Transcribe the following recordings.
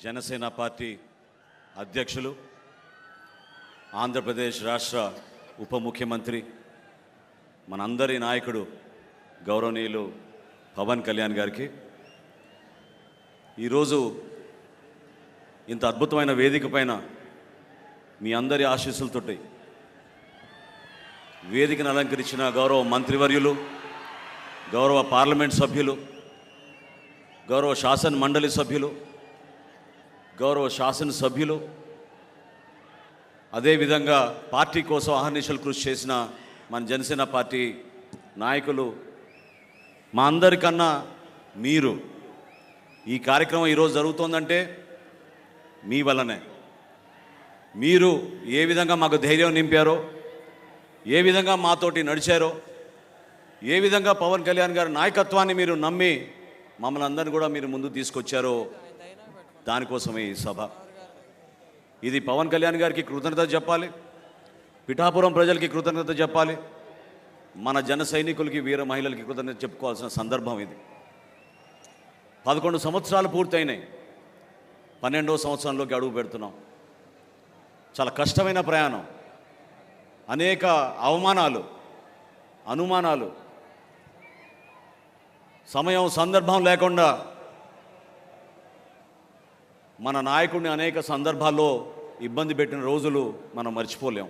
Janasena party అధ్యక్షులు, ఆంధ్రప్రదేశ్ రాష్ట్ర ఉప ముఖ్యమంత్రి, మనందరి నాయకుడు గౌరవనీయులు పవన్ కళ్యాణ్ గారికి ఈరోజు ఇంత అద్భుతమైన వేదిక పైన మీ అందరి ఆశీస్సులతోటి వేదికను అలంకరించిన గౌరవ మంత్రివర్యులు, గౌరవ పార్లమెంట్ సభ్యులు, గౌరవ శాసన మండలి సభ్యులు, గౌరవ శాసనసభ్యులు, అదేవిధంగా పార్టీ కోసం అహర్నిశలు కృషి చేసిన మన జనసేన పార్టీ నాయకులు, మా అందరికన్నా మీరు ఈ కార్యక్రమం ఈరోజు జరుగుతోందంటే మీ వల్లనే. మీరు ఏ విధంగా మాకు ధైర్యం నింపారో, ఏ విధంగా మాతోటి నడిచారో, ఏ విధంగా పవన్ కళ్యాణ్ గారి నాయకత్వాన్ని మీరు నమ్మి మమ్మల్ని అందరినీ కూడా మీరు ముందు తీసుకొచ్చారో దానికోసమే ఈ సభ. ఇది పవన్ కళ్యాణ్ గారికి కృతజ్ఞత చెప్పాలి, పిఠాపురం ప్రజలకి కృతజ్ఞత చెప్పాలి, మన జన సైనికులకి, వీర మహిళలకి కృతజ్ఞత చెప్పుకోవాల్సిన సందర్భం ఇది. 11 సంవత్సరాలు పూర్తయినాయి, 12వ సంవత్సరంలోకి అడుగు పెడుతున్నాం. చాలా కష్టమైన ప్రయాణం, అనేక అవమానాలు, అనుమానాలు, సమయం సందర్భం లేకుండా మన నాయకుడిని అనేక సందర్భాల్లో ఇబ్బంది పెట్టిన రోజులు మనం మర్చిపోలేం.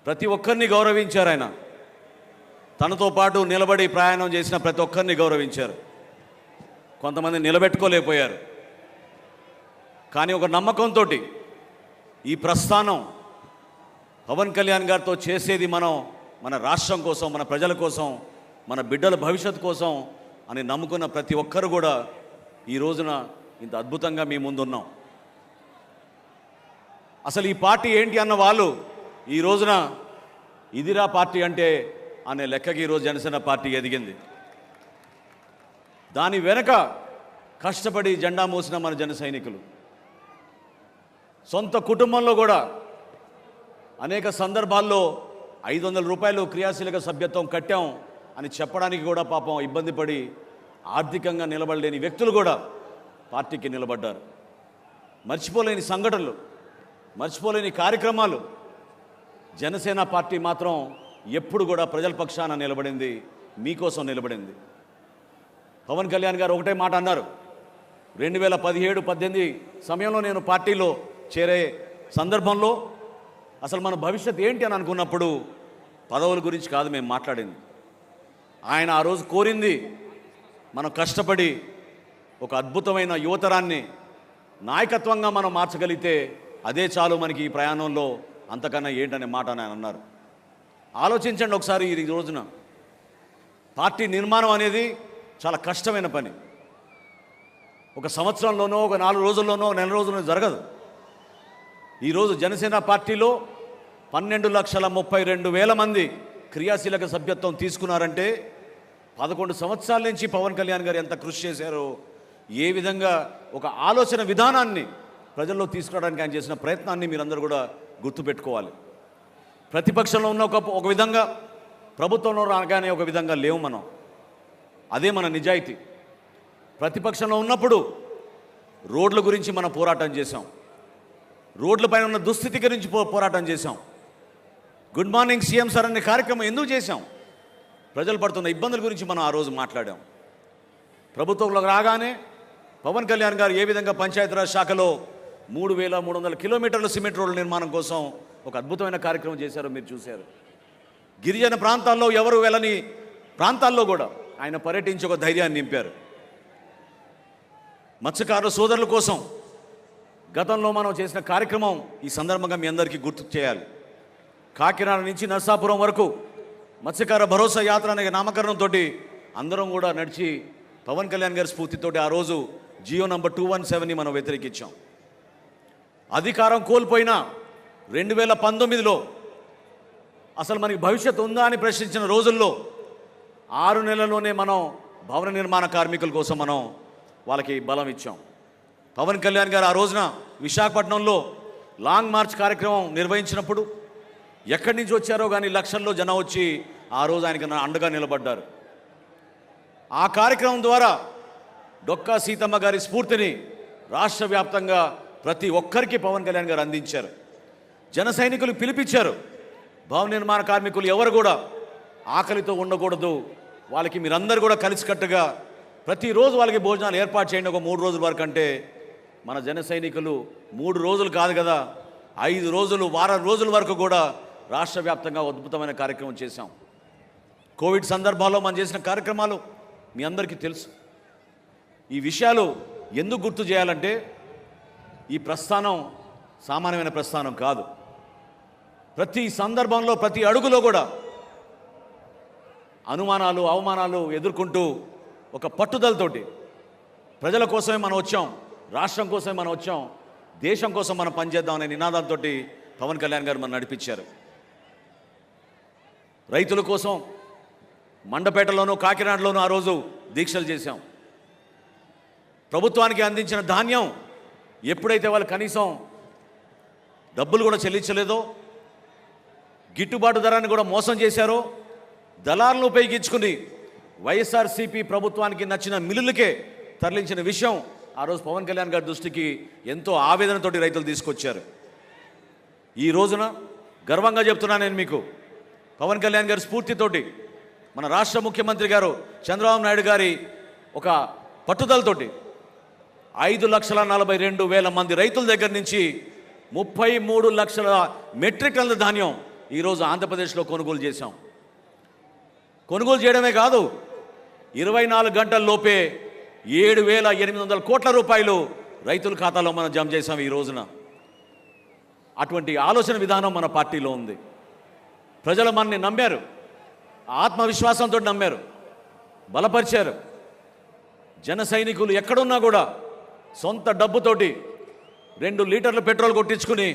ప్రతి ఒక్కరిని గౌరవించారు ఆయన. తనతో పాటు నిలబడి ప్రయాణం చేసిన ప్రతి ఒక్కరిని గౌరవించారు. కొంతమంది నిలబెట్టుకోలేకపోయారు. కానీ ఒక నమ్మకంతో ఈ ప్రస్థానం పవన్ కళ్యాణ్ గారితో చేసేది మనం మన రాష్ట్రం కోసం, మన ప్రజల కోసం, మన బిడ్డల భవిష్యత్తు కోసం అని నమ్ముకున్న ప్రతి ఒక్కరు కూడా ఈ రోజున ఇంత అద్భుతంగా మీ ముందున్నాం. అసలు ఈ పార్టీ ఏంటి అన్న వాళ్ళు ఈ రోజున ఇదిరా పార్టీ అంటే అనే లెక్కకి ఈరోజు జనసేన పార్టీ ఎదిగింది. దాని వెనక కష్టపడి జెండా మోసిన మన జన సైనికులు, సొంత కుటుంబంలో కూడా అనేక సందర్భాల్లో 500 రూపాయలు క్రియాశీలక సభ్యత్వం కట్టాం అని చెప్పడానికి కూడా పాపం ఇబ్బంది పడి ఆర్థికంగా నిలబడలేని వ్యక్తులు కూడా పార్టీకి నిలబడ్డారు. మర్చిపోలేని సంఘటనలు, మర్చిపోలేని కార్యక్రమాలు. జనసేన పార్టీ మాత్రం ఎప్పుడు కూడా ప్రజల పక్షాన నిలబడింది, మీకోసం నిలబడింది. పవన్ కళ్యాణ్ గారు ఒకటే మాట అన్నారు, 2017-18 సమయంలో నేను పార్టీలో చేరే సందర్భంలో అసలు మన భవిష్యత్ ఏంటి అని అనుకున్నప్పుడు పదవుల గురించి కాదు మేము మాట్లాడింది. ఆయన ఆ రోజు కోరింది మనం కష్టపడి ఒక అద్భుతమైన యువతరాన్ని నాయకత్వంగా మనం మార్చగలిగితే అదే చాలు మనకి ఈ ప్రయాణంలో, అంతకన్నా ఏంటనే మాట ఆయన అన్నారు. ఆలోచించండి ఒకసారి. ఈ రోజున పార్టీ నిర్మాణం అనేది చాలా కష్టమైన పని. ఒక సంవత్సరంలోనో, ఒక 4 రోజుల్లోనో, నెల రోజుల్లోనో జరగదు. ఈరోజు జనసేన పార్టీలో 12,32,000 మంది క్రియాశీలక సభ్యత్వం తీసుకున్నారంటే 11 సంవత్సరాల నుంచి పవన్ కళ్యాణ్ గారు ఎంత కృషి చేశారో, ఏ విధంగా ఒక ఆలోచన విధానాన్ని ప్రజల్లో తీసుకురావడానికి ఆయన చేసిన ప్రయత్నాన్ని మీరందరూ కూడా గుర్తుపెట్టుకోవాలి. ప్రతిపక్షంలో ఉన్న ఒక విధంగా, ప్రభుత్వంలో రాగానే ఒక విధంగా లేవు మనం. అదే మన నిజాయితీ. ప్రతిపక్షంలో ఉన్నప్పుడు రోడ్ల గురించి మనం పోరాటం చేశాం, రోడ్లపైన ఉన్న దుస్థితి గురించి పోరాటం చేశాం. గుడ్ మార్నింగ్ సీఎం సార్ అనే కార్యక్రమం ఎందుకు చేశాం? ప్రజలు పడుతున్న ఇబ్బందుల గురించి మనం ఆ రోజు మాట్లాడాం. ప్రభుత్వంలోకి రాగానే పవన్ కళ్యాణ్ గారు ఏ విధంగా పంచాయతీరాజ్ శాఖలో 3,300 కిలోమీటర్ల సిమెంట్ రోడ్ల నిర్మాణం కోసం ఒక అద్భుతమైన కార్యక్రమం చేశారో మీరు చూశారు. గిరిజన ప్రాంతాల్లో ఎవరు వెళ్ళని ప్రాంతాల్లో కూడా ఆయన పర్యటించి ఒక ధైర్యాన్ని నింపారు. మత్స్యకారుల సోదరుల కోసం గతంలో మనం చేసిన కార్యక్రమం ఈ సందర్భంగా మీ అందరికీ గుర్తు చేయాలి. కాకినాడ నుంచి నర్సాపురం వరకు మత్స్యకార భరోసా యాత్ర అనే నామకరణంతో అందరం కూడా నడిచి పవన్ కళ్యాణ్ గారి స్ఫూర్తితోటి ఆ రోజు జియో నంబర్ 217ని మనం వ్యతిరేకించాం. అధికారం కోల్పోయిన 2019లో అసలు మనకి భవిష్యత్తు ఉందా అని ప్రశ్నించిన రోజుల్లో 6 నెలల్లోనే మనం భవన నిర్మాణ కార్మికుల కోసం మనం వాళ్ళకి బలం ఇచ్చాం. పవన్ కళ్యాణ్ గారు ఆ రోజున విశాఖపట్నంలో లాంగ్ మార్చ్ కార్యక్రమం నిర్వహించినప్పుడు ఎక్కడి నుంచి వచ్చారో కానీ లక్షల్లో జనం వచ్చి ఆ రోజు ఆయనకి అండగా నిలబడ్డారు. ఆ కార్యక్రమం ద్వారా డొక్కా సీతమ్మ గారి స్ఫూర్తిని రాష్ట్ర వ్యాప్తంగా ప్రతి ఒక్కరికి పవన్ కళ్యాణ్ గారు అందించారు. జన సైనికులు పిలిపించారు. భవన నిర్మాణ కార్మికులు ఎవరు కూడా ఆకలితో ఉండకూడదు, వాళ్ళకి మీరందరూ కూడా కలిసికట్టుగా ప్రతిరోజు వాళ్ళకి భోజనాలు ఏర్పాటు చేయండి ఒక 3 రోజుల వరకు అంటే మన జన సైనికులు 3 రోజులు కాదు కదా, 5 రోజులు, వారం రోజుల వరకు కూడా రాష్ట్ర వ్యాప్తంగా అద్భుతమైన కార్యక్రమం చేశాం. కోవిడ్ సందర్భాల్లో మనం చేసిన కార్యక్రమాలు మీ అందరికీ తెలుసు. ఈ విషయాలు ఎందుకు గుర్తు చేయాలంటే ఈ ప్రస్థానం సామాన్యమైన ప్రస్థానం కాదు. ప్రతి సందర్భంలో ప్రతి అడుగులో కూడా అనుమానాలు అవమానాలు ఎదుర్కొంటూ ఒక పట్టుదలతోటి ప్రజల కోసమే మనం వచ్చాం, రాష్ట్రం కోసమే మనం వచ్చాం, దేశం కోసం మనం పనిచేద్దాం అనే నినాదంతో పవన్ కళ్యాణ్ గారు మనం నడిపించారు. రైతుల కోసం మండపేటలోనూ కాకినాడలోనూ ఆ రోజు దీక్షలు చేశాం. ప్రభుత్వానికి అందించిన ధాన్యం ఎప్పుడైతే వాళ్ళు కనీసం డబ్బులు కూడా చెల్లించలేదో, గిట్టుబాటు ధరాన్ని కూడా మోసం చేశారో, దళాలను ఉపయోగించుకుని వైఎస్ఆర్సీపీ ప్రభుత్వానికి నచ్చిన మిల్లులకే తరలించిన విషయం ఆ రోజు పవన్ కళ్యాణ్ గారి దృష్టికి ఎంతో ఆవేదనతోటి రైతులు తీసుకొచ్చారు. ఈ రోజున గర్వంగా చెప్తున్నా నేను మీకు, పవన్ కళ్యాణ్ గారి స్ఫూర్తితోటి మన రాష్ట్ర ముఖ్యమంత్రి గారు చంద్రబాబు నాయుడు గారి ఒక పట్టుదలతోటి 5,42,000 మంది రైతుల దగ్గర నుంచి 33 లక్షల మెట్రిక్ టన్నుల ధాన్యం ఈరోజు ఆంధ్రప్రదేశ్లో కొనుగోలు చేశాం. కొనుగోలు చేయడమే కాదు, 24 గంటల్లోపే 7,800 కోట్ల రూపాయలు రైతుల ఖాతాలో మనం జమ చేశాం ఈ రోజున. అటువంటి ఆలోచన విధానం మన పార్టీలో ఉంది. ప్రజలు మనని నమ్మారు, ఆత్మవిశ్వాసంతో నమ్మారు, బలపరిచారు. జన సైనికులు ఎక్కడున్నా కూడా సొంత డబ్బుతోటి 2 లీటర్ల పెట్రోల్ కొట్టించుకుని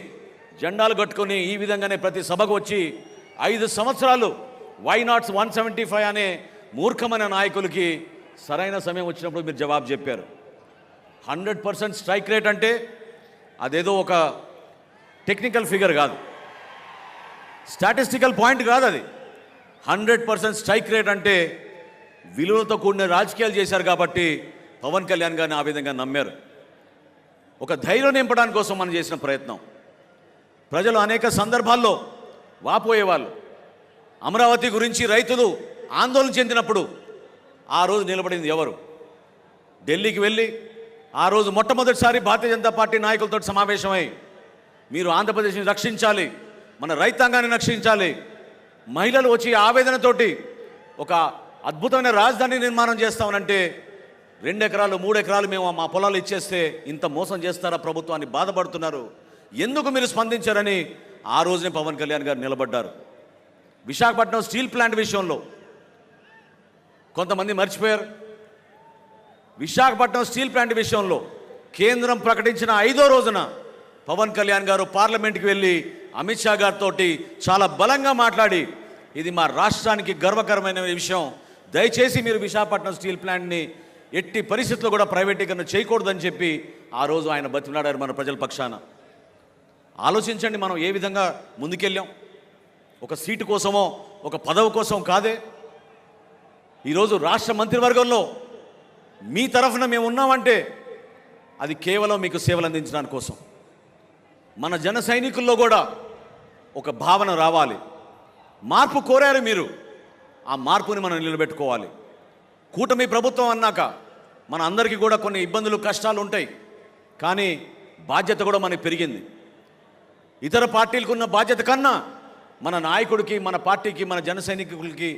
జెండాలు కట్టుకుని ఈ విధంగానే ప్రతి సభకు వచ్చి 5 సంవత్సరాలు వై నాట్స్ 175 అనే మూర్ఖమైన నాయకులకి సరైన సమయం వచ్చినప్పుడు మీరు జవాబు చెప్పారు. 100% స్ట్రైక్ రేట్ అంటే అదేదో ఒక టెక్నికల్ ఫిగర్ కాదు, స్టాటిస్టికల్ పాయింట్ కాదు, అది 100% స్ట్రైక్ రేట్ అంటే విలువలతో కూడిన రాజకీయాలు చేశారు కాబట్టి పవన్ కళ్యాణ్ గారిని ఆ విధంగా నమ్మారు. ఒక ధైర్యం నింపడానికి కోసం మనం చేసిన ప్రయత్నం. ప్రజలు అనేక సందర్భాల్లో వాపోయేవాళ్ళు. అమరావతి గురించి రైతులు ఆందోళన చెందినప్పుడు ఆ రోజు నిలబడింది ఎవరు? ఢిల్లీకి వెళ్ళి ఆ రోజు మొట్టమొదటిసారి భారతీయ జనతా పార్టీ నాయకులతో సమావేశమై మీరు ఆంధ్రప్రదేశ్ని రక్షించాలి, మన రైతాంగాన్ని రక్షించాలి, మహిళలు వచ్చి ఆవేదనతోటి ఒక అద్భుతమైన రాజధాని నిర్మాణం చేస్తామనంటే 2 ఎకరాలు 3 ఎకరాలు మేము మా పొలాలు ఇచ్చేస్తే ఇంత మోసం చేస్తారా ప్రభుత్వాన్ని బాధపడుతున్నారు, ఎందుకు మీరు స్పందించారని ఆ రోజునే పవన్ కళ్యాణ్ గారు నిలబడ్డారు. విశాఖపట్నం స్టీల్ ప్లాంట్ విషయంలో కొంతమంది మర్చిపోయారు. విశాఖపట్నం స్టీల్ ప్లాంట్ విషయంలో కేంద్రం ప్రకటించిన 5వ రోజున పవన్ కళ్యాణ్ గారు పార్లమెంట్కి వెళ్ళి అమిత్ షా గారితో చాలా బలంగా మాట్లాడి ఇది మా రాష్ట్రానికి గర్వకరమైన విషయం, దయచేసి మీరు విశాఖపట్నం స్టీల్ ప్లాంట్ని ఎట్టి పరిస్థితుల్లో కూడా ప్రైవేటీకరణ చేయకూడదని చెప్పి ఆ రోజు ఆయన బతిమలాడారు మన ప్రజల పక్షాన. ఆలోచించండి మనం ఏ విధంగా ముందుకెళ్ళాం. ఒక సీటు కోసమో ఒక పదవి కోసం కాదే. ఈరోజు రాష్ట్ర మంత్రివర్గంలో మీ తరఫున మేము ఉన్నామంటే అది కేవలం మీకు సేవలు అందించడానికి కోసం. మన జన సైనికుల్లో కూడా ఒక భావన రావాలి. మార్పు కోరారు మీరు, ఆ మార్పుని మనం నిలబెట్టుకోవాలి. కూటమి ప్రభుత్వం అన్నాక మన అందరికీ కూడా కొన్ని ఇబ్బందులు కష్టాలు ఉంటాయి, కానీ బాధ్యత కూడా మనకి పెరిగింది. ఇతర పార్టీలకు ఉన్న బాధ్యత కన్నా మన నాయకుడికి, మన పార్టీకి, మన జన సైనికులకి,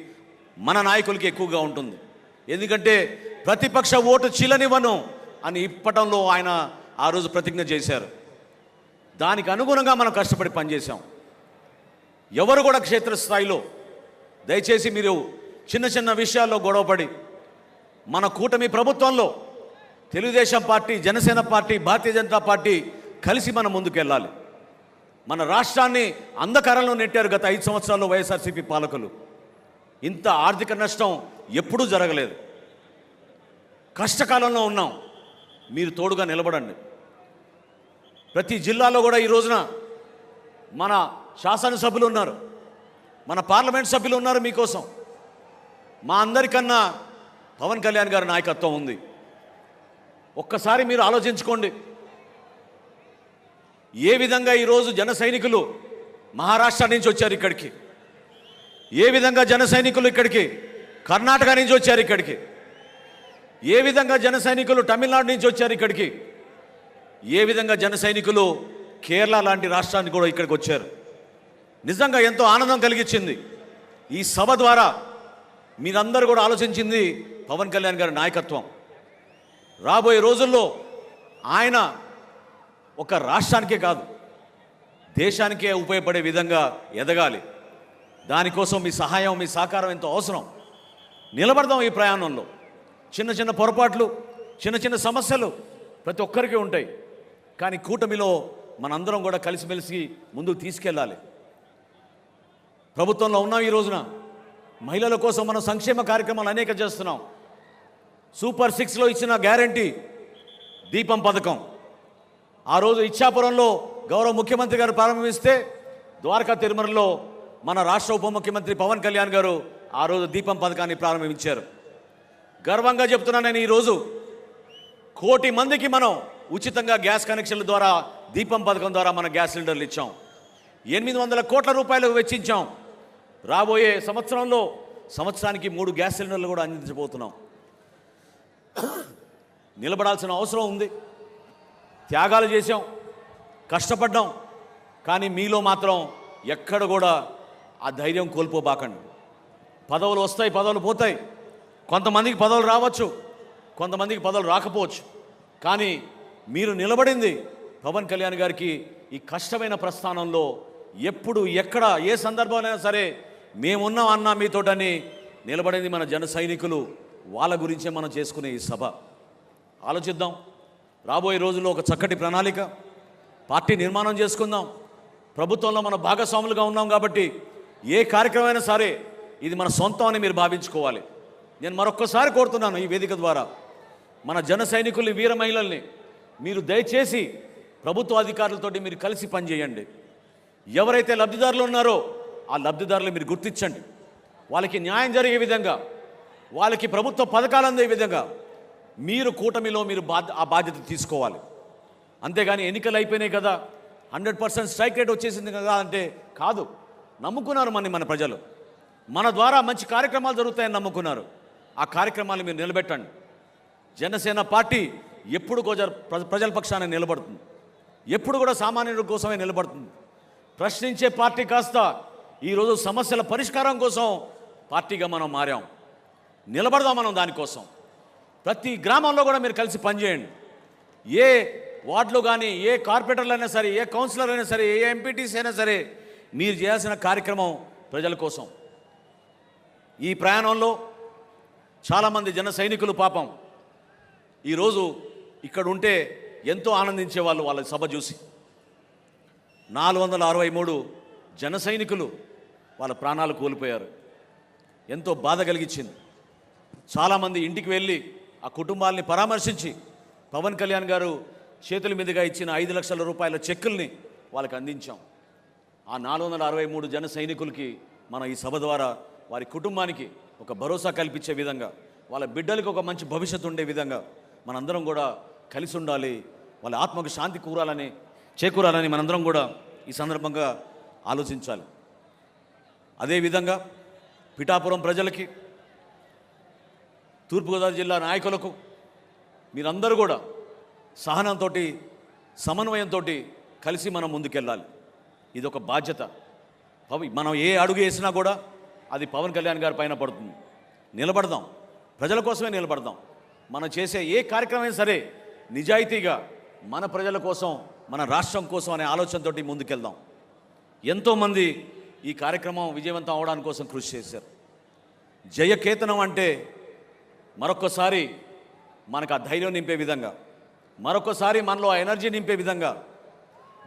మన నాయకులకి ఎక్కువగా ఉంటుంది. ఎందుకంటే ప్రతిపక్ష ఓటు చీలనివ్వను అని ఇప్పటంలో ఆయన ఆ రోజు ప్రతిజ్ఞ చేశారు. దానికి అనుగుణంగా మనం కష్టపడి పనిచేశాం. ఎవరు కూడా క్షేత్రస్థాయిలో దయచేసి మీరు చిన్న చిన్న విషయాల్లో గొడవపడి మన కూటమి ప్రభుత్వంలో Telugu Desam party, Janasena party, Bharatiya Janata party కలిసి మనం ముందుకెళ్ళాలి. మన రాష్ట్రాన్ని అంధకారంలో నెట్టారు గత 5 సంవత్సరాల్లో వైఎస్ఆర్సీపీ పాలకులు. ఇంత ఆర్థిక నష్టం ఎప్పుడూ జరగలేదు. కష్టకాలంలో ఉన్నాం, మీరు తోడుగా నిలబడండి. ప్రతి జిల్లాలో కూడా ఈ రోజున మన శాసనసభ్యులు ఉన్నారు, మన పార్లమెంట్ సభ్యులు ఉన్నారు మీకోసం. మా అందరికన్నా పవన్ కళ్యాణ్ గారి నాయకత్వం ఉంది. ఒక్కసారి మీరు ఆలోచించుకోండి. ఏ విధంగా ఈరోజు జన సైనికులు మహారాష్ట్ర నుంచి వచ్చారు ఇక్కడికి, ఏ విధంగా జన సైనికులు ఇక్కడికి కర్ణాటక నుంచి వచ్చారు ఇక్కడికి, ఏ విధంగా జన సైనికులు తమిళనాడు నుంచి వచ్చారు ఇక్కడికి, ఏ విధంగా జన సైనికులు కేరళ లాంటి రాష్ట్రానికి కూడా ఇక్కడికి వచ్చారు. నిజంగా ఎంతో ఆనందం కలిగించింది. ఈ సభ ద్వారా మీరందరూ కూడా ఆలోచించింది పవన్ కళ్యాణ్ గారి నాయకత్వం. రాబోయే రోజుల్లో ఆయన ఒక రాష్ట్రానికే కాదు దేశానికే ఉపయోగపడే విధంగా ఎదగాలి. దానికోసం మీ సహాయం, మీ సహకారం ఎంతో అవసరం. నిలబడదాం ఈ ప్రయాణంలో. చిన్న చిన్న పొరపాట్లు, చిన్న చిన్న సమస్యలు ప్రతి ఒక్కరికి ఉంటాయి. కానీ కూటమిలో మనందరం కూడా కలిసిమెలిసి ముందుకు తీసుకెళ్ళాలి. ప్రభుత్వంలో ఉన్నాం. ఈ రోజున మహిళల కోసం మనం సంక్షేమ కార్యక్రమాలు అనేక చేస్తున్నాం. సూపర్ 6లో ఇచ్చిన గ్యారంటీ దీపం పథకం ఆ రోజు ఇచ్చాపురంలో గౌరవ ముఖ్యమంత్రి గారు ప్రారంభిస్తే, ద్వారకా తిరుమలలో మన రాష్ట్ర ఉప ముఖ్యమంత్రి పవన్ కళ్యాణ్ గారు ఆ రోజు దీపం పథకాన్ని ప్రారంభించారు. గర్వంగా చెప్తున్నాను నేను, ఈరోజు 1 కోటి మందికి మనం ఉచితంగా గ్యాస్ కనెక్షన్ల ద్వారా దీపం పథకం ద్వారా మన గ్యాస్ సిలిండర్లు ఇచ్చాం. 800 కోట్ల రూపాయలు వెచ్చించాం. రాబోయే సంవత్సరానికి 3 గ్యాస్ సిలిండర్లు కూడా అందించబోతున్నాం. నిలబడాల్సిన అవసరం ఉంది. త్యాగాలు చేశాం, కష్టపడ్డాం. కానీ మీలో మాత్రం ఎక్కడ కూడా ఆ ధైర్యం కోల్పోబాకండి. పదవులు వస్తాయి, పదవులు పోతాయి. కొంతమందికి పదవులు రావచ్చు, కొంతమందికి పదవులు రాకపోవచ్చు. కానీ మీరు నిలబడింది పవన్ కళ్యాణ్ గారికి ఈ కష్టమైన ప్రస్థానంలో ఎప్పుడు ఎక్కడ ఏ సందర్భంలో సరే మేమున్నాం అన్నా మీతోటని నిలబడింది మన జన సైనికులు. వాళ్ళ గురించే మనం చేసుకునే ఈ సభ. ఆలోచిద్దాం. రాబోయే రోజుల్లో ఒక చక్కటి ప్రణాళిక, పార్టీ నిర్మాణం చేసుకుందాం. ప్రభుత్వంలో మన భాగస్వాములుగా ఉన్నాం కాబట్టి ఏ కార్యక్రమం అయినా సరే ఇది మన సొంతం అని మీరు భావించుకోవాలి. నేను మరొక్కసారి కోరుతున్నాను ఈ వేదిక ద్వారా మన జన సైనికుల్ని, వీర మహిళల్ని మీరు దయచేసి ప్రభుత్వ అధికారులతోటి మీరు కలిసి పనిచేయండి. ఎవరైతే లబ్ధిదారులు ఉన్నారో ఆ లబ్ధిదారులు మీరు గుర్తించండి. వాళ్ళకి న్యాయం జరిగే విధంగా, వాళ్ళకి ప్రభుత్వ పథకాలు అందే విధంగా మీరు కూటమిలో మీరు ఆ బాధ్యత తీసుకోవాలి. అంతేగాని ఎన్నికలు అయిపోయినాయి కదా, 100% స్ట్రైక్ రేట్ వచ్చేసింది కదా అంటే కాదు. నమ్ముకున్నారు మన ప్రజలు. మన ద్వారా మంచి కార్యక్రమాలు జరుగుతాయని నమ్ముకున్నారు. ఆ కార్యక్రమాలు మీరు నిలబెట్టండి. జనసేన పార్టీ ఎప్పుడు ప్రజల పక్షాన నిలబడుతుంది, ఎప్పుడు కూడా సామాన్యుల కోసమే నిలబడుతుంది. ప్రశ్నించే పార్టీ కాస్త ఈరోజు సమస్యల పరిష్కారం కోసం పార్టీగా మనం మారాం. నిలబడదాం మనం దానికోసం. ప్రతి గ్రామంలో కూడా మీరు కలిసి పనిచేయండి. ఏ వార్డులో కానీ, ఏ కార్పొరేటర్లు అయినా సరే, ఏ కౌన్సిలర్ అయినా సరే, ఏ ఎంపీటీసీ అయినా సరే మీరు చేయాల్సిన కార్యక్రమం ప్రజల కోసం. ఈ ప్రయాణంలో చాలామంది జన సైనికులు పాపం ఈరోజు ఇక్కడ ఉంటే ఎంతో ఆనందించేవాళ్ళు వాళ్ళ సభ చూసి. 463 జన సైనికులు వాళ్ళ ప్రాణాలు కోల్పోయారు. ఎంతో బాధ కలిగించింది. చాలామంది ఇంటికి వెళ్ళి ఆ కుటుంబాలని పరామర్శించి పవన్ కళ్యాణ్ గారు చేతుల మీదుగా ఇచ్చిన 5 లక్షల రూపాయల చెక్కుల్ని వాళ్ళకి అందించాం. ఆ 463 జన సైనికులకి మన ఈ సభ ద్వారా వారి కుటుంబానికి ఒక భరోసా కల్పించే విధంగా, వాళ్ళ బిడ్డలకు ఒక మంచి భవిష్యత్తు ఉండే విధంగా మనందరం కూడా కలిసి ఉండాలి. వాళ్ళ ఆత్మకు శాంతి చేకూరాలని మనందరం కూడా ఈ సందర్భంగా ఆలోచించాలి. అదేవిధంగా పిఠాపురం ప్రజలకి, తూర్పుగోదావరి జిల్లా నాయకులకు మీరందరూ కూడా సహనంతో, సమన్వయంతో కలిసి మనం ముందుకెళ్ళాలి. ఇది ఒక బాధ్యత. మనం ఏ అడుగు వేసినా కూడా అది పవన్ కళ్యాణ్ గారి పైన పడుతుంది. నిలబడదాం, ప్రజల కోసమే నిలబడదాం. మనం చేసే ఏ కార్యక్రమం సరే నిజాయితీగా మన ప్రజల కోసం, మన రాష్ట్రం కోసం అనే ఆలోచనతో ముందుకెళ్దాం. ఎంతోమంది ఈ కార్యక్రమం విజయవంతం అవడానికి కోసం కృషి చేశారు. జయకేతనం అంటే మరొకసారి మనకు ఆ ధైర్యం నింపే విధంగా, మరొకసారి మనలో ఆ ఎనర్జీ నింపే విధంగా,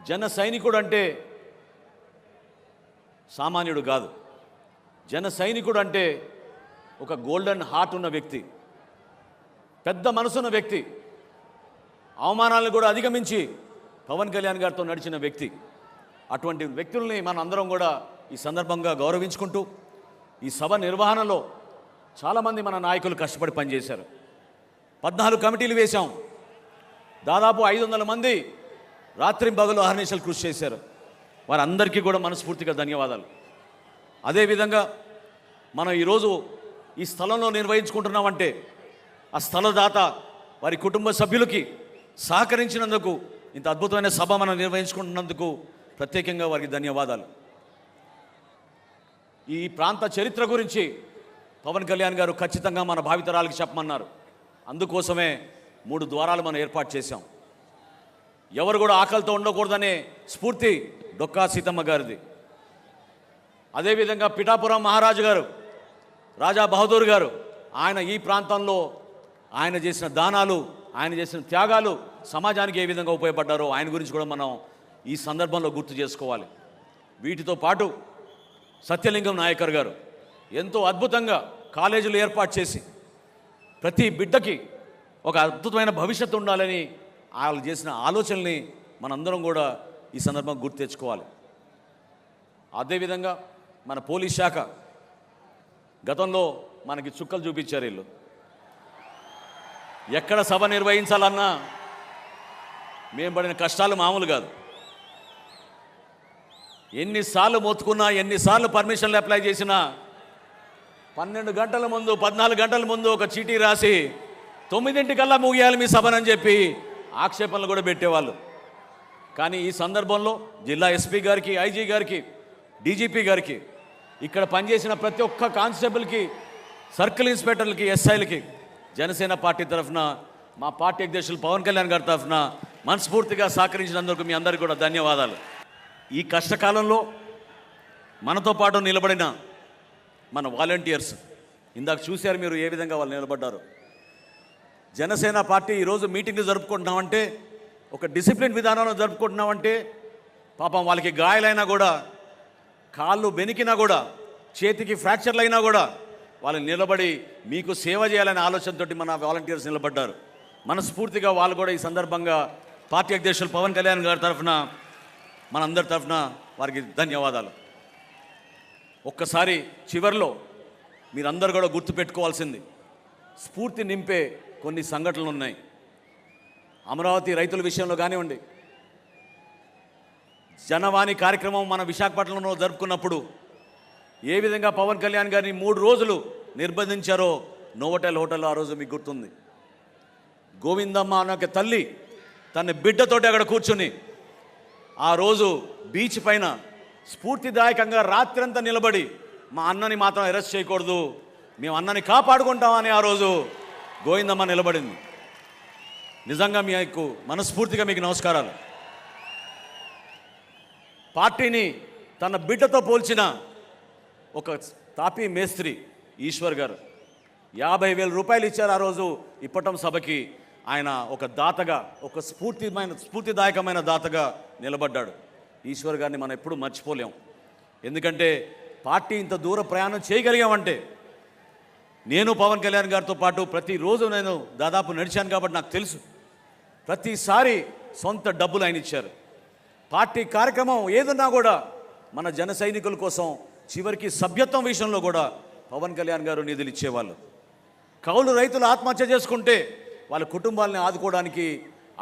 జన సైనికుడు అంటే సామాన్యుడు కాదు. జన సైనికుడు అంటే ఒక గోల్డెన్ హార్ట్ ఉన్న వ్యక్తి, పెద్ద మనసున్న వ్యక్తి, అవమానాలను కూడా అధిగమించి పవన్ కళ్యాణ్ గారితో నడిచిన వ్యక్తి. అటువంటి వ్యక్తుల్ని మన అందరం కూడా ఈ సందర్భంగా గౌరవించుకుంటూ, ఈ సభ నిర్వహణలో చాలామంది మన నాయకులు కష్టపడి పనిచేశారు. 14 కమిటీలు వేశాం. దాదాపు 500 మంది రాత్రింబగలు అహర్నిశలు కృషి చేశారు. వారందరికీ కూడా మనస్ఫూర్తిగా ధన్యవాదాలు. అదేవిధంగా మనం ఈరోజు ఈ స్థలంలో నిర్వహించుకుంటున్నామంటే ఆ స్థలదాత వారి కుటుంబ సభ్యులకి సహకరించినందుకు, ఇంత అద్భుతమైన సభ మనం నిర్వహించుకుంటున్నందుకు ప్రత్యేకంగా వారికి ధన్యవాదాలు. ఈ ప్రాంత చరిత్ర గురించి పవన్ కళ్యాణ్ గారు ఖచ్చితంగా మన భావితరాలకు చెప్పమన్నారు. అందుకోసమే 3 ద్వారాలు మనం ఏర్పాటు చేశాం. ఎవరు కూడా ఆకలితో ఉండకూడదనే స్ఫూర్తి డొక్కా సీతమ్మ గారిది. అదేవిధంగా పిఠాపురం మహారాజు గారు, రాజా బహదూర్ గారు, ఆయన ఈ ప్రాంతంలో ఆయన చేసిన దానాలు, ఆయన చేసిన త్యాగాలు సమాజానికి ఏ విధంగా ఉపయోగపడ్డారో ఆయన గురించి కూడా మనం ఈ సందర్భంలో గుర్తు చేసుకోవాలి. వీటితో పాటు సత్యలింగం నాయకర్ గారు ఎంతో అద్భుతంగా కాలేజీలు ఏర్పాటు చేసి ప్రతి బిడ్డకి ఒక అద్భుతమైన భవిష్యత్తు ఉండాలని వాళ్ళు చేసిన ఆలోచనల్ని మనందరం కూడా ఈ సందర్భంగా గుర్తు తెచ్చుకోవాలి. అదేవిధంగా మన పోలీస్ శాఖ గతంలో మనకి చుక్కలు చూపించారు. వీళ్ళు ఎక్కడ సభ నిర్వహించాలన్నా మేము పడిన కష్టాలు మామూలు కాదు. ఎన్నిసార్లు మొత్తుకున్నా, ఎన్నిసార్లు పర్మిషన్లు అప్లై చేసినా 12 గంటల ముందు, 14 గంటల ముందు ఒక చీటీ రాసి 9 ముగియాలి మీ సభనని చెప్పి ఆక్షేపణలు కూడా పెట్టేవాళ్ళు. కానీ ఈ సందర్భంలో జిల్లా ఎస్పీ గారికి, ఐజీ గారికి, డీజీపీ గారికి, ఇక్కడ పనిచేసిన ప్రతి ఒక్క కానిస్టేబుల్కి, సర్కిల్ ఇన్స్పెక్టర్లకి, ఎస్ఐలకి జనసేన పార్టీ తరఫున, మా పార్టీ అధ్యక్షులు పవన్ కళ్యాణ్ గారి తరఫున మనస్ఫూర్తిగా సహకరించినందుకు మీ అందరికీ కూడా ధన్యవాదాలు. ఈ కష్టకాలంలో మనతో పాటు నిలబడిన మన వాలంటీర్స్, ఇందాక చూశారు మీరు ఏ విధంగా వాళ్ళు నిలబడ్డారు. జనసేన పార్టీ ఈరోజు మీటింగ్లు జరుపుకుంటున్నామంటే, ఒక డిసిప్లిన్ విధానంలో జరుపుకుంటున్నామంటే, పాపం వాళ్ళకి గాయాలైనా కూడా, కాళ్ళు బెనికినా కూడా, చేతికి ఫ్రాక్చర్లు అయినా కూడా వాళ్ళు నిలబడి మీకు సేవ చేయాలనే ఆలోచనతోటి మన వాలంటీర్స్ నిలబడ్డారు. మనస్ఫూర్తిగా వాళ్ళు కూడా ఈ సందర్భంగా పార్టీ అధ్యక్షులు పవన్ కళ్యాణ్ గారి తరఫున, మనందరి తరఫున వారికి ధన్యవాదాలు. ఒక్కసారి చివరిలో మీరందరూ కూడా గుర్తుపెట్టుకోవాల్సింది, స్ఫూర్తి నింపే కొన్ని సంఘటనలు ఉన్నాయి. అమరావతి రైతుల విషయంలో కానివ్వండి, జనవాణి కార్యక్రమం మన విశాఖపట్నంలో జరుపుకున్నప్పుడు ఏ విధంగా పవన్ కళ్యాణ్ గారిని 3 రోజులు నిర్బంధించారో నోవోటెల్ హోటల్లో ఆ రోజు మీకు గుర్తుంది. గోవిందమ్మ అనే తల్లి తన బిడ్డతోటి అక్కడ కూర్చుని ఆ రోజు బీచ్ పైన స్ఫూర్తిదాయకంగా రాత్రంతా నిలబడి, మా అన్నని మాత్రం అరెస్ట్ చేయకూడదు, మేము అన్నని కాపాడుకుంటామని ఆ రోజు గోవిందమ్మ నిలబడింది. నిజంగా మీకు మనస్ఫూర్తిగా మీకు నమస్కారాలు. పార్టీని తన బిడ్డతో పోల్చిన ఒక తాపీ మేస్త్రి ఈశ్వర్ గారు 50,000 రూపాయలు ఇచ్చారు ఆ రోజు ఇప్పటం సభకి. ఆయన ఒక దాతగా, ఒక స్ఫూర్తిదాయకమైన దాతగా నిలబడ్డాడు. ఈశ్వర్ గారిని మనం ఎప్పుడూ మర్చిపోలేం. ఎందుకంటే పార్టీ ఇంత దూర ప్రయాణం చేయగలిగామంటే, నేను పవన్ కళ్యాణ్ గారితో పాటు ప్రతిరోజు నేను దాదాపు నడిచాను కాబట్టి నాకు తెలుసు. ప్రతిసారి సొంత డబ్బులు ఆయన ఇచ్చారు. పార్టీ కార్యక్రమం ఏదన్నా కూడా మన జన సైనికుల కోసం, చివరికి సభ్యత్వం విషయంలో కూడా పవన్ కళ్యాణ్ గారు నిధులు ఇచ్చేవాళ్ళు. కౌలు రైతులు ఆత్మహత్య చేసుకుంటే వాళ్ళ కుటుంబాలని ఆదుకోవడానికి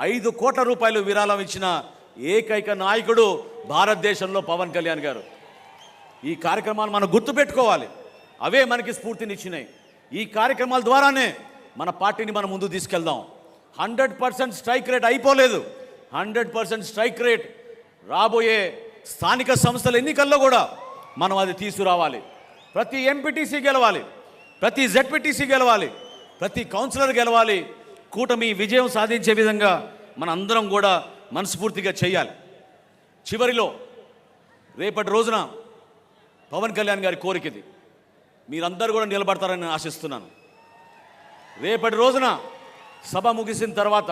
5 కోట్ల రూపాయలు విరాళం ఇచ్చిన ఏకైక నాయకుడు భారతదేశంలో పవన్ కళ్యాణ్ గారు. ఈ కార్యక్రమాలు మనం గుర్తుపెట్టుకోవాలి. అవే మనకి స్ఫూర్తినిచ్చినాయి. ఈ కార్యక్రమాల ద్వారానే మన పార్టీని మనం ముందు తీసుకెళ్దాం. 100% స్ట్రైక్ రేట్ అయిపోలేదు. 100% స్ట్రైక్ రేట్ రాబోయే స్థానిక సంస్థల ఎన్నికల్లో కూడా మనం అది తీసుకురావాలి. ప్రతి ఎంపీటీసీ గెలవాలి, ప్రతి జెడ్పీటీసీ గెలవాలి, ప్రతి కౌన్సిలర్ గెలవాలి. కూటమి విజయం సాధించే విధంగా మన అందరం కూడా మనస్ఫూర్తిగా చేయాలి. చివరిలో రేపటి రోజున పవన్ కళ్యాణ్ గారి కోరికది, మీరందరూ కూడా నిలబడతారని ఆశిస్తున్నాను. రేపటి రోజున సభ ముగిసిన తర్వాత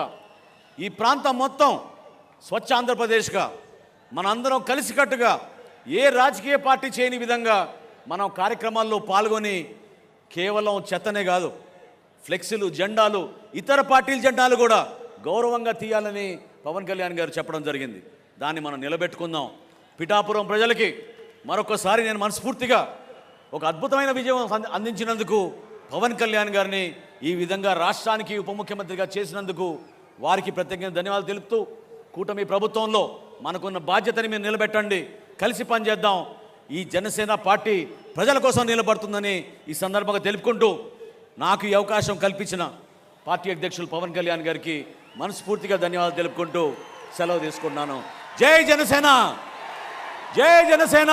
ఈ ప్రాంతం మొత్తం స్వచ్ఛ ఆంధ్రప్రదేశ్గా మనందరం కలిసికట్టుగా ఏ రాజకీయ పార్టీ చేయని విధంగా మనం కార్యక్రమాల్లో పాల్గొని, కేవలం చెత్తనే కాదు, ఫ్లెక్సీలు, జెండాలు, ఇతర పార్టీల జెండాలు కూడా గౌరవంగా తీయాలని పవన్ కళ్యాణ్ గారు చెప్పడం జరిగింది. దాన్ని మనం నిలబెట్టుకుందాం. పిఠాపురం ప్రజలకి మరొకసారి నేను మనస్ఫూర్తిగా ఒక అద్భుతమైన విజయం అందించినందుకు పవన్ కళ్యాణ్ గారిని ఈ విధంగా రాష్ట్రానికి ఉప ముఖ్యమంత్రిగా చేసినందుకు వారికి ప్రత్యేకంగా ధన్యవాదాలు తెలుపుతూ, కూటమి ప్రభుత్వంలో మనకున్న బాధ్యతని మీరు నిలబెట్టండి, కలిసి పనిచేద్దాం. ఈ జనసేన పార్టీ ప్రజల కోసం నిలబడుతుందని ఈ సందర్భంగా తెలుపుకుంటూ, నాకు ఈ అవకాశం కల్పించిన పార్టీ అధ్యక్షులు పవన్ కళ్యాణ్ గారికి మనస్ఫూర్తిగా ధన్యవాదాలు తెలుపుకుంటూ సెలవు తీసుకుంటున్నాను. జై జనసేన, జై జనసేన.